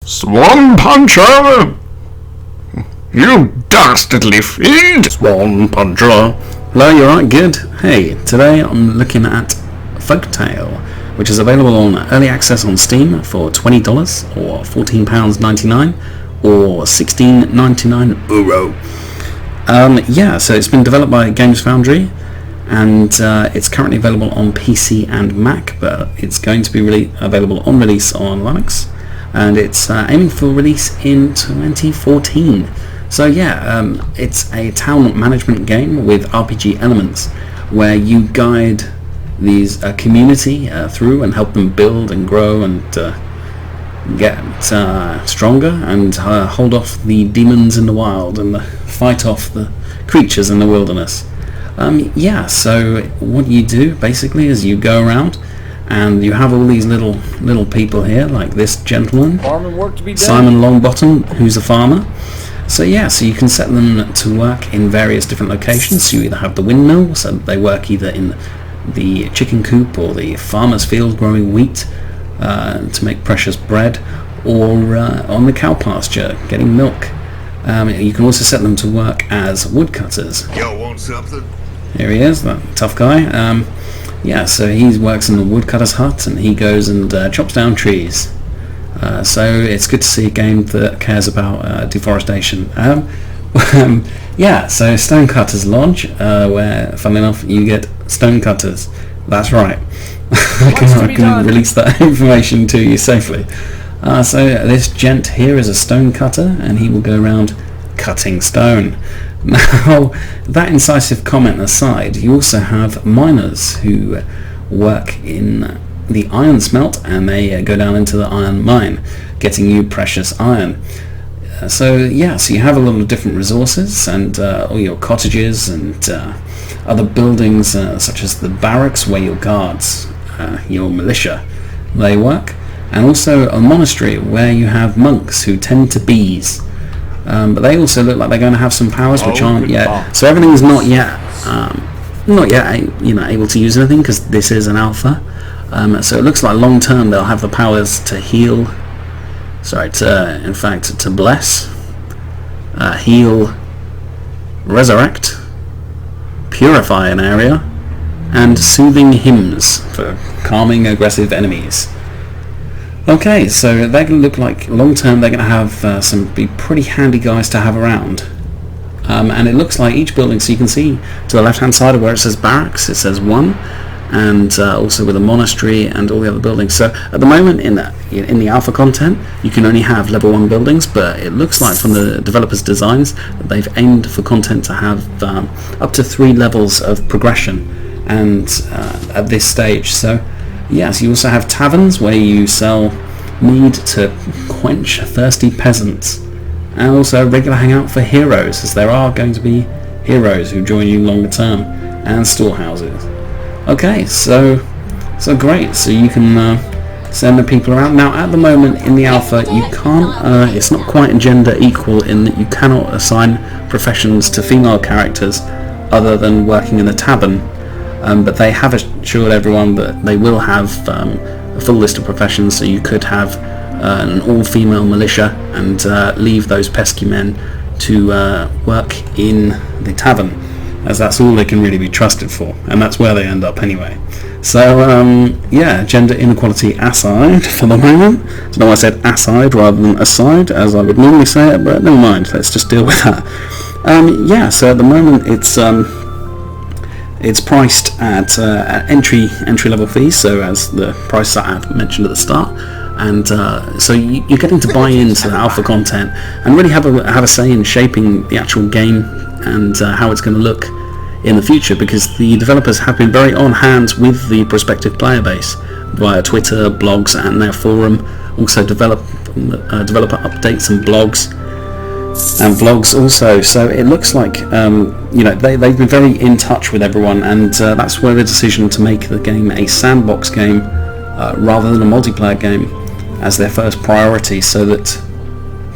Swan Puncher! You dastardly fiend! Swan Puncher. Hello, you're right, good. Hey, today I'm looking at Folktale, which is available on early access on Steam for $20 or £14.99 or €16.99. Yeah, so it's been developed by Games Foundry, and it's currently available on PC and Mac, but it's going to be available on release on Linux, and it's aiming for release in 2014. So yeah, it's a town management game with RPG elements where you guide these community through and help them build and grow and get stronger and hold off the demons in the wild and fight off the creatures in the wilderness. Yeah, so what you do basically is you go around and you have all these little people here, like this gentleman, Farming work to be done. Simon Longbottom, who's a farmer. So yeah, so you can set them to work in various different locations. So you either have the windmill, so they work either in the chicken coop or the farmer's field growing wheat to make precious bread, or on the cow pasture getting milk. You can also set them to work as woodcutters. You want something? Here he is, that tough guy. Yeah, so he works in the woodcutter's hut and he goes and chops down trees. So it's good to see a game that cares about deforestation. Yeah, so Stonecutter's Lodge, where, funnily enough, you get stonecutters. That's right. I can release that information to you safely. So this gent here is a stonecutter, and he will go around cutting stone. Now, that incisive comment aside, you also have miners who work in the iron smelt, and they go down into the iron mine, getting you precious iron. So yeah, so you have a lot of different resources, and all your cottages and other buildings, such as the barracks where your guards, your militia, they work, and also a monastery where you have monks who tend to bees. But they also look like they're going to have some powers which aren't yet. So everything is not yet, able to use anything because this is an alpha. So it looks like long term they'll have the powers to heal. To bless, heal, resurrect, purify an area, and soothing hymns for calming aggressive enemies. Okay, so they're going to look like long term they're going to have be pretty handy guys to have around. And it looks like each building, so you can see to the left hand side of where it says barracks, it says 1, and also with a monastery and all the other buildings. So at the moment in the alpha content you can only have level 1 buildings, but it looks like from the developers' designs that they've aimed for content to have up to 3 levels of progression and at this stage. So yes, you also have taverns where you sell mead to quench thirsty peasants, and also a regular hangout for heroes, as there are going to be heroes who join you longer term, and storehouses. Okay, so great. So you can send the people around. Now, at the moment in the alpha, you can't. It's not quite gender equal in that you cannot assign professions to female characters other than working in a tavern. But they have assured everyone that they will have a full list of professions, so you could have an all-female militia and leave those pesky men to work in the tavern, as that's all they can really be trusted for, and that's where they end up anyway. So yeah, gender inequality aside for the moment. I don't know why I said aside rather than aside, as I would normally say it, but never mind, let's just deal with that. Yeah, so at the moment it's priced at entry level fees, so as the price that I've mentioned at the start, and so you're getting to buy into the alpha content and really have a say in shaping the actual game and how it's going to look in the future, because the developers have been very on hand with the prospective player base via Twitter, blogs, and their forum. Also developer updates and blogs. And vlogs also, so it looks like they've been very in touch with everyone, and that's where the decision to make the game a sandbox game rather than a multiplayer game as their first priority, so that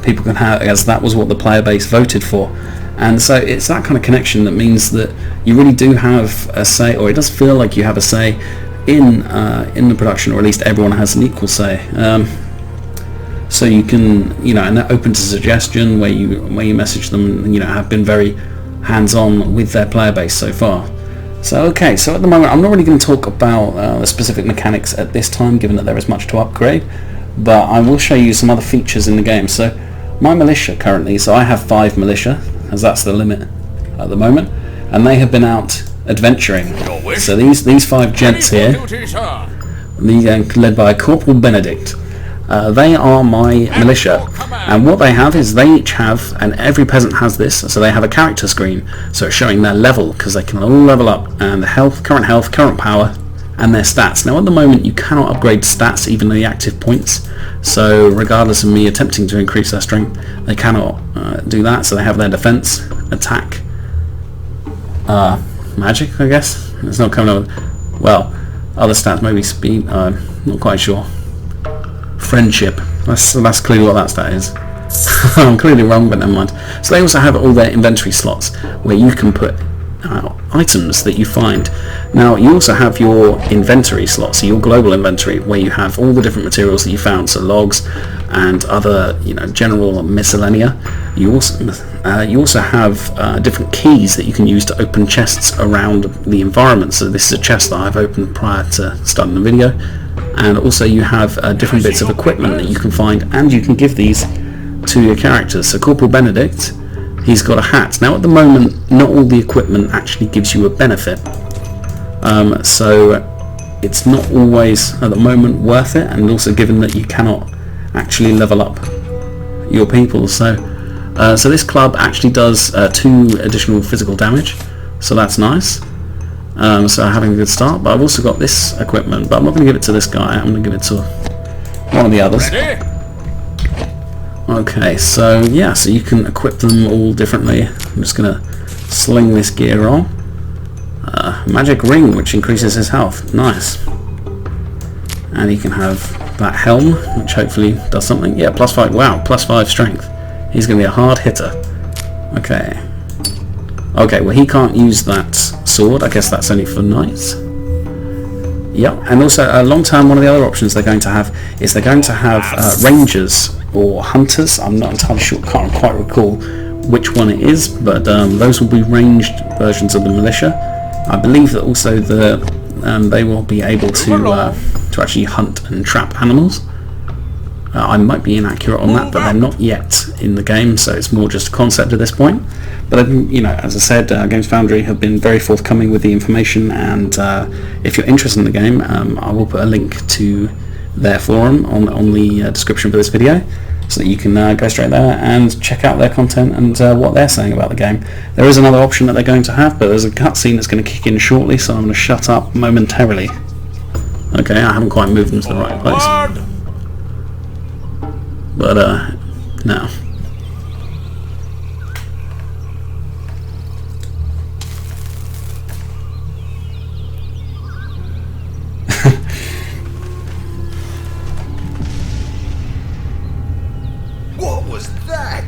people can have, as that was what the player base voted for. And so it's that kind of connection that means that you really do have a say, or it does feel like you have a say in the production, or at least everyone has an equal say. So you can, and they're open to suggestion where you message them, and have been very hands-on with their player base so far. So okay, so at the moment I'm not really going to talk about the specific mechanics at this time, given that there is much to upgrade, but I will show you some other features in the game. So my militia currently, so I have 5 militia, as that's the limit at the moment, and they have been out adventuring. So these 5 gents here, led by Corporal Benedict, they are my militia, and what they have is they each have, and every peasant has this, so they have a character screen, so it's showing their level, because they can all level up, and the current power, and their stats. Now at the moment you cannot upgrade stats, even the active points, so regardless of me attempting to increase their strength, they cannot do that. So they have their defense, attack, magic, I guess. It's not coming up with, well, other stats, maybe speed, not quite sure. Friendship, that's clearly what that stat is. I'm clearly wrong, but never mind. So they also have all their inventory slots where you can put items that you find. Now you also have your inventory slots, so your global inventory, where you have all the different materials that you found, so logs and other general miscellanea. You also have different keys that you can use to open chests around the environment. So this is a chest that I've opened prior to starting the video, and also you have different bits of equipment that you can find, and you can give these to your characters. So Corporal Benedict, he's got a hat. Now at the moment not all the equipment actually gives you a benefit, so it's not always at the moment worth it, and also given that you cannot actually level up your people. So this club actually does 2 additional physical damage, so that's nice. So having a good start, but I've also got this equipment, but I'm not going to give it to this guy, I'm going to give it to one of the others. Okay, so yeah, so you can equip them all differently. I'm just going to sling this gear on. Magic ring, which increases his health, nice. And he can have that helm, which hopefully does something. Yeah, +5, wow, +5 strength. He's going to be a hard hitter. Okay. Okay, well he can't use that sword, I guess that's only for knights. Yep, and also long term, one of the other options they're going to have is they're going to have rangers or hunters. I'm not entirely sure, can't quite recall which one it is, but those will be ranged versions of the militia. I believe that also they will be able to actually hunt and trap animals. I might be inaccurate on that, but they're not yet in the game, so it's more just a concept at this point. But as I said, Games Foundry have been very forthcoming with the information, and if you're interested in the game, I will put a link to their forum on the description for this video, so that you can go straight there and check out their content and what they're saying about the game. There is another option that they're going to have, but there's a cutscene that's going to kick in shortly, so I'm going to shut up momentarily. Okay, I haven't quite moved them to the right place. But no. What was that?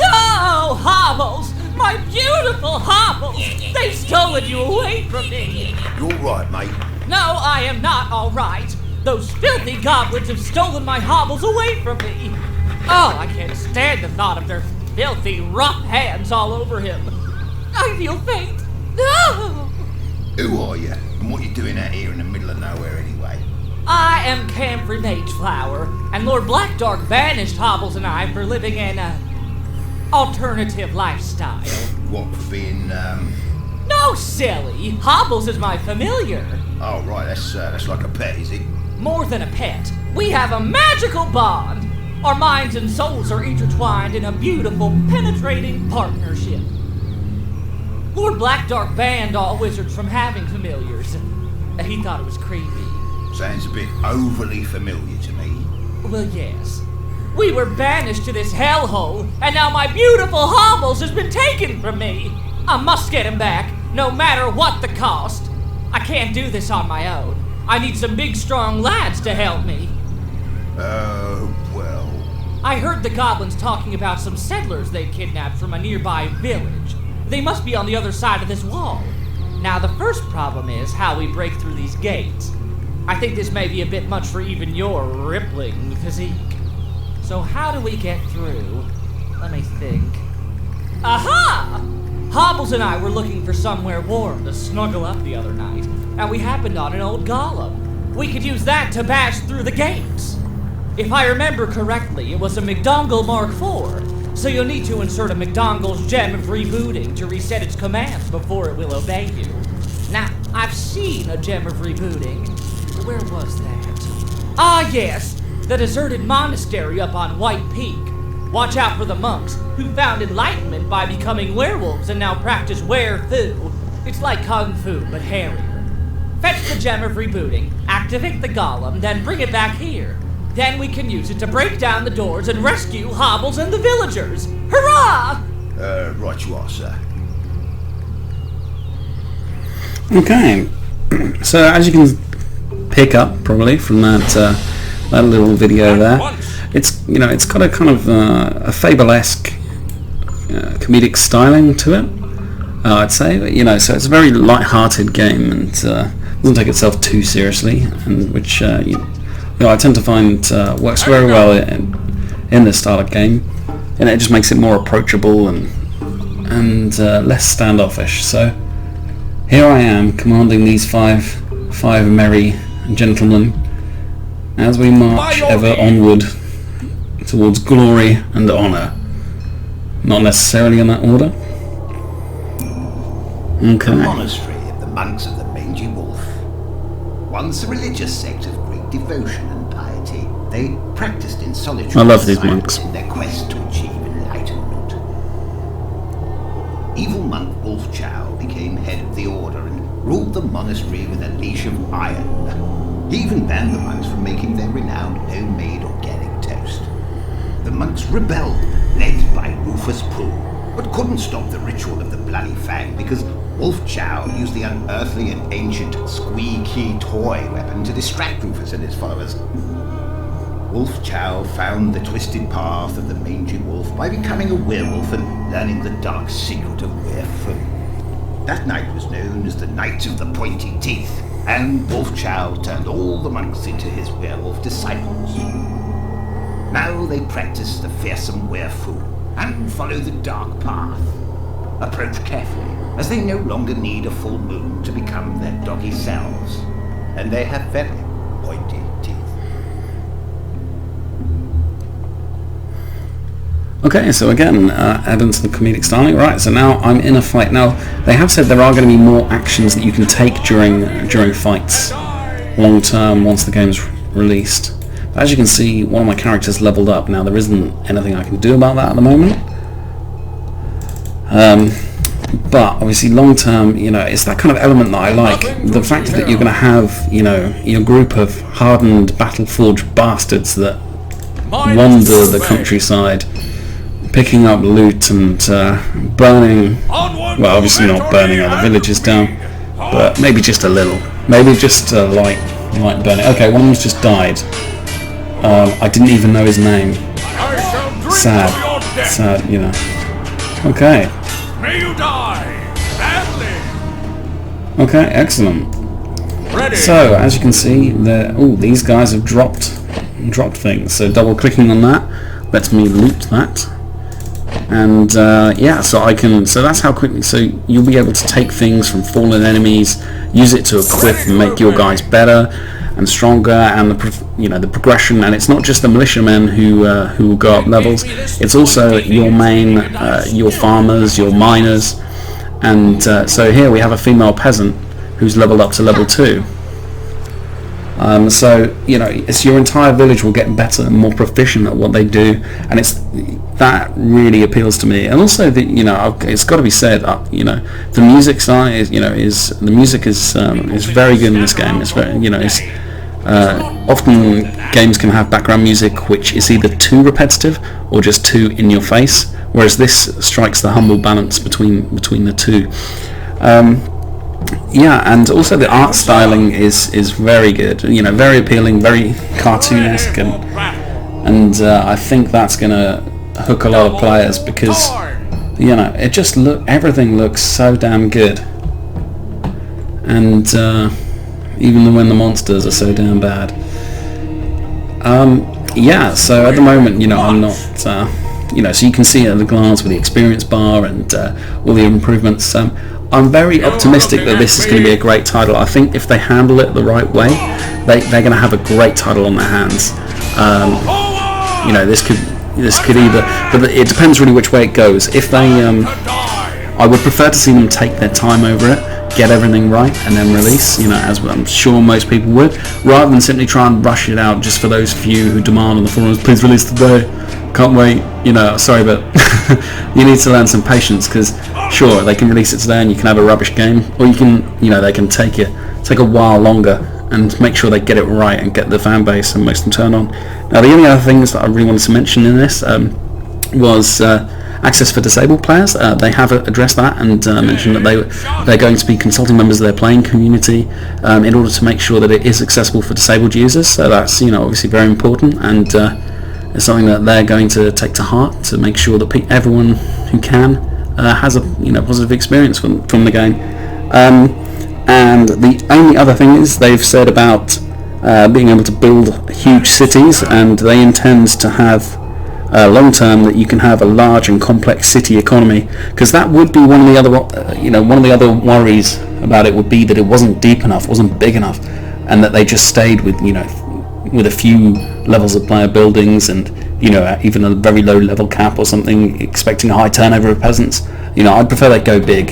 Oh, hobbles! My beautiful hobbles! They've stolen you away from me! You all right, mate? No, I am not all right. Those filthy goblins have stolen my hobbles away from me. Oh, I can't stand the thought of their filthy, rough hands all over him. I feel faint. No! Who are you? And what you doing out here in the middle of nowhere anyway? I am Camfrey Mageflower, and Lord Blackdark banished Hobbles and I for living an alternative lifestyle. What, for being, No, silly. Hobbles is my familiar. Oh, right, that's like a pet, is it? More than a pet. We have a magical bond. Our minds and souls are intertwined in a beautiful, penetrating partnership. Lord Blackdark banned all wizards from having familiars. He thought it was creepy. Sounds a bit overly familiar to me. Well, yes. We were banished to this hellhole, and now my beautiful Hobbles has been taken from me. I must get him back, no matter what the cost. I can't do this on my own. I need some big, strong lads to help me. Oh, well. I heard the goblins talking about some settlers they'd kidnapped from a nearby village. They must be on the other side of this wall. Now, the first problem is how we break through these gates. I think this may be a bit much for even your rippling physique. So how do we get through? Let me think. Aha! Hobbles and I were looking for somewhere warm to snuggle up the other night, and we happened on an old golem. We could use that to bash through the gates. If I remember correctly, it was a McDongle Mark IV, so you'll need to insert a McDongle's gem of rebooting to reset its commands before it will obey you. Now, I've seen a gem of rebooting. Where was that? Ah, yes, the deserted monastery up on White Peak. Watch out for the monks, who found enlightenment by becoming werewolves and now practice were-fu. It's like Kung Fu, but hairier. Fetch the gem of rebooting, activate the golem, then bring it back here. Then we can use it to break down the doors and rescue Hobbles and the villagers. Hurrah! Right you are, sir. Okay, so as you can pick up probably from that little video there, it's it's got a kind of a fable-esque comedic styling to it. I'd say, so it's a very light-hearted game and doesn't take itself too seriously, and which I tend to find works very well in this style of game, and it just makes it more approachable and less standoffish. So here I am commanding these five merry gentlemen as we march ever onward towards glory and honour. Not necessarily in that order. Okay. The monastery of the monks of the Mangy Wolf. Once a religious sect of great devotion and piety, they practiced in solitude. I love these monks. In their quest to achieve enlightenment. Evil monk Wolf Chow became head of the order and ruled the monastery with a leash of iron. He even banned the monks from making their renowned homemade organic toast. The monks rebelled, led by Rufus Pooh, but couldn't stop the ritual of the Bloody Fang because Wolf Chow used the unearthly and ancient squeaky toy weapon to distract Rufus and his followers. Wolf Chow found the twisted path of the Mangy Wolf by becoming a werewolf and learning the dark secret of were-fu. That night was known as the Night of the Pointy Teeth, and Wolf Chow turned all the monks into his werewolf disciples. Now they practice the fearsome were-fu and follow the dark path. Approach carefully, as they no longer need a full moon to become their doggy selves, and they have very pointy teeth. Okay, so again, evidence of the comedic styling. Right, so now I'm in a fight. Now, they have said there are going to be more actions that you can take during fights, long term, once the game's released. But as you can see, one of my characters leveled up. Now, there isn't anything I can do about that at the moment. But obviously long term, it's that kind of element that I like. The fact that you're going to have, your group of hardened battle-forged bastards that wander the countryside, picking up loot and burning, well, obviously not burning other villages down, but maybe just a little. Maybe just a light burning. Okay, one of them's just died. I didn't even know his name. Sad, Okay. May you die badly. Okay, excellent. Ready. So, as you can see, these guys have dropped things. So double clicking on that lets me loot that. And so that's how quickly, so you'll be able to take things from fallen enemies, use it to equip and make your guys better and stronger, and the progression. And it's not just the militiamen who will go up levels, it's also your main, your farmers, your miners, and so here we have a female peasant who's leveled up to level 2. So it's your entire village will get better and more proficient at what they do, and that really appeals to me. And also it's got to be said, the music side is very good in this game. It's very often games can have background music which is either too repetitive or just too in your face, whereas this strikes the humble balance between the two. And also the art styling is very good, very appealing, very cartoonesque, and I think that's gonna hook a lot of players because it just everything looks so damn good, and even when the monsters are so damn bad. yeah, so at the moment, I'm not, so you can see at a glance with the experience bar and all the improvements. I'm very optimistic that this is going to be a great title. I think if they handle it the right way, they're going to have a great title on their hands. This could either, but it depends really which way it goes. If they, I would prefer to see them take their time over it, get everything right, and then release, as I'm sure most people would, rather than simply try and rush it out just for those few who demand on the forums, please release today, can't wait, sorry, but you need to learn some patience, because sure, they can release it today and you can have a rubbish game, or you can, they can take a while longer and make sure they get it right and get the fan base and make them turn on. Now, the only other things that I really wanted to mention in this was access for disabled players. They have addressed that and mentioned that they're going to be consulting members of their playing community in order to make sure that it is accessible for disabled users. So that's obviously very important, and it's something that they're going to take to heart to make sure that everyone who can has a positive experience from the game. And the only other thing is they've said about being able to build huge cities, and they intend to have long term that you can have a large and complex city economy, because that would be one of the other worries about it would be that it wasn't deep enough, wasn't big enough, and that they just stayed with with a few levels of player buildings and even a very low level cap or something, expecting a high turnover of peasants. I'd prefer they go big,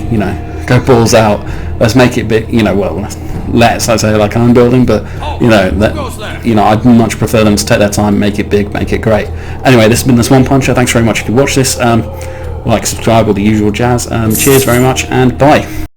go balls out, let's make it big, let's, I say, like I'm building, but I'd much prefer them to take their time, make it big, make it great. Anyway, this has been the Swan Puncher. Thanks very much if you watch this. Like, subscribe, all the usual jazz. Cheers very much, and bye.